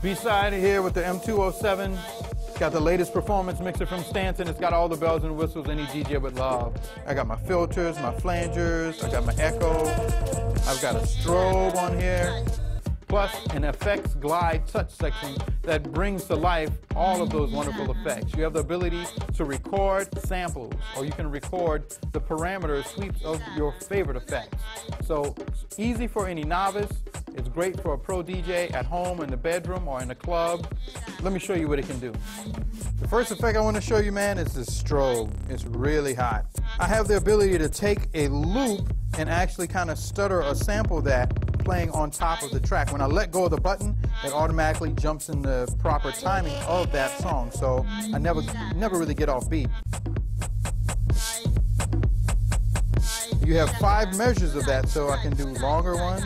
B-side here with the M207. It's got the latest performance mixer from Stanton. It's got all the bells and whistles any DJ would love. I got my filters, my flangers, I got my echo. I've got a strobe on here. Plus an effects glide touch section that brings to life all of those wonderful effects. You have the ability to record samples, or you can record the parameter sweeps of your favorite effects. So it's easy for any novice. It's great for a pro DJ at home, in the bedroom, or in a club. Let me show you what it can do. The first effect I want to show you, man, is this strobe. It's really hot. I have the ability to take a loop and actually kind of stutter or sample that playing on top of the track. When I let go of the button, it automatically jumps in the proper timing of that song, so I never really get off beat. You have 5 measures of that, so I can do longer ones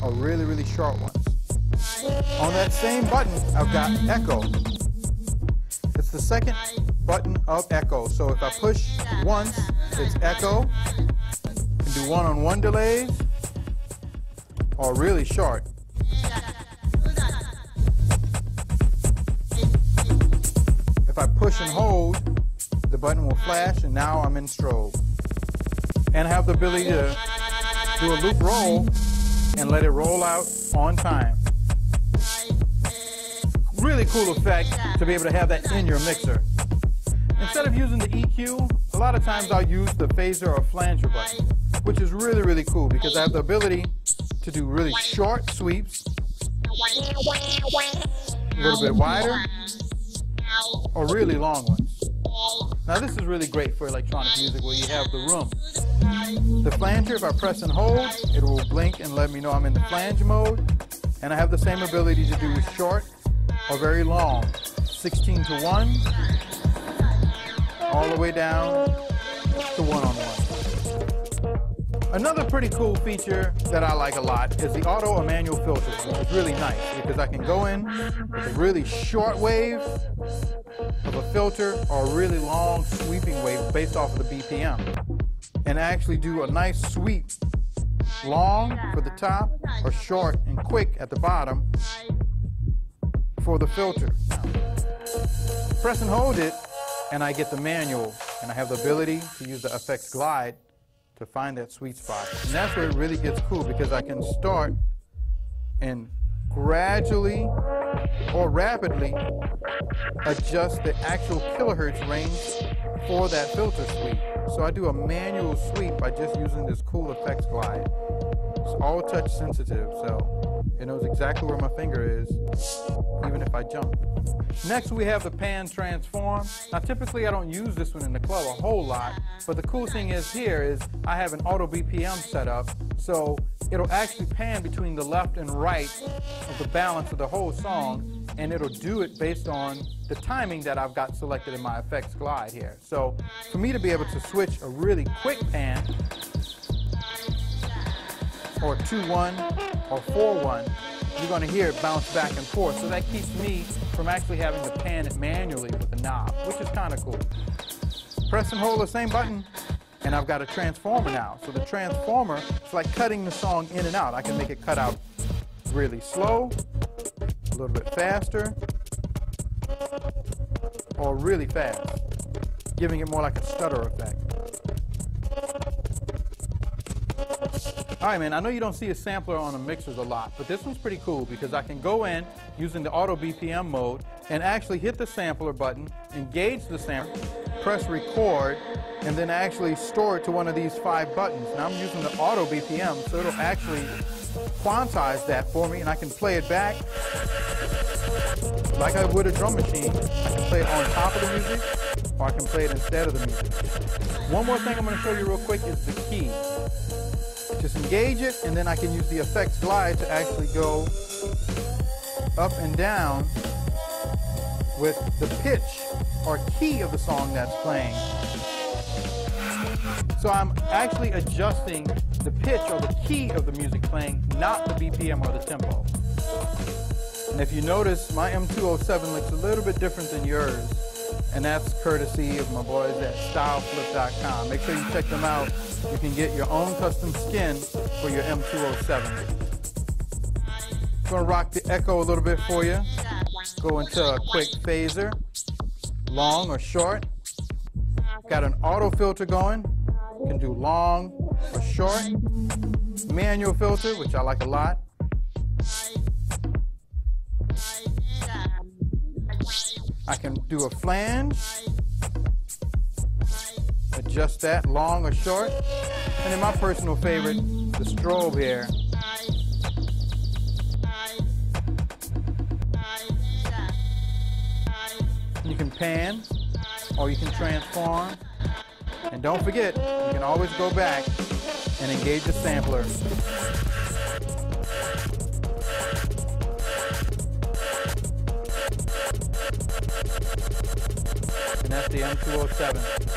or really, really short ones. On that same button, I've got echo. It's the second button of echo, so if I push once, it's echo. I can do one-on-one delays or really short. If I push and hold, the button will flash, and now I'm in strobe. And I have the ability to do a loop roll and let it roll out on time. Really cool effect to be able to have that in your mixer. Instead of using the EQ, a lot of times I'll use the phaser or flanger button, which is really, really cool because I have the ability to do really short sweeps, a little bit wider, or really long ones. Now this is really great for electronic music where you have the room. The flanger, if I press and hold, it will blink and let me know I'm in the flange mode. And I have the same ability to do short or very long, 16 to 1, all the way down to one-on-one. Another pretty cool feature that I like a lot is the auto or manual filters, which is really nice because I can go in with a really short wave of a filter or a really long sweeping wave based off of the BPM and actually do a nice sweep, long for the top or short and quick at the bottom for the filter. Press and hold it and I get the manual, and I have the ability to use the effects glide to find that sweet spot. And that's where it really gets cool because I can start and gradually or rapidly adjust the actual kilohertz range for that filter sweep. So I do a manual sweep by just using this cool effects glide. It's all touch sensitive, so it knows exactly where my finger is, even if I jump. Next we have the pan transform. Now typically I don't use this one in the club a whole lot, but the cool thing is here is I have an auto BPM set up, so it'll actually pan between the left and right of the balance of the whole song, and it'll do it based on the timing that I've got selected in my effects glide here. So for me to be able to switch a really quick pan, or 2-1 or 4-1, you're going to hear it bounce back and forth. So that keeps me from actually having to pan it manually with the knob, which is kind of cool. Press and hold the same button, and I've got a transformer now. So the transformer is like cutting the song in and out. I can make it cut out really slow, a little bit faster, or really fast, giving it more like a stutter effect. All right, man, I know you don't see a sampler on the mixers a lot, but this one's pretty cool because I can go in using the auto BPM mode and actually hit the sampler button, engage the sampler, press record, and then actually store it to one of these 5 buttons. Now I'm using the auto BPM, so it'll actually quantize that for me, and I can play it back like I would a drum machine. I can play it on top of the music, or I can play it instead of the music. One more thing I'm going to show you real quick is the key. Just engage it, and then I can use the effects glide to actually go up and down with the pitch or key of the song that's playing. So I'm actually adjusting the pitch or the key of the music playing, not the BPM or the tempo. And if you notice, my M207 looks a little bit different than yours, and that's courtesy of my boys at styleflip.com. Make sure you check them out. You can get your own custom skin for your M207. Gonna rock the echo a little bit for you. Go into a quick phaser, long or short. Got an auto filter going. You can do long or short. Manual filter, which I like a lot. I can do a flange. Adjust that, long or short. And then my personal favorite, the strobe here. You can pan, or you can transform. And don't forget, you can always go back and engage the sampler. And that's the M207.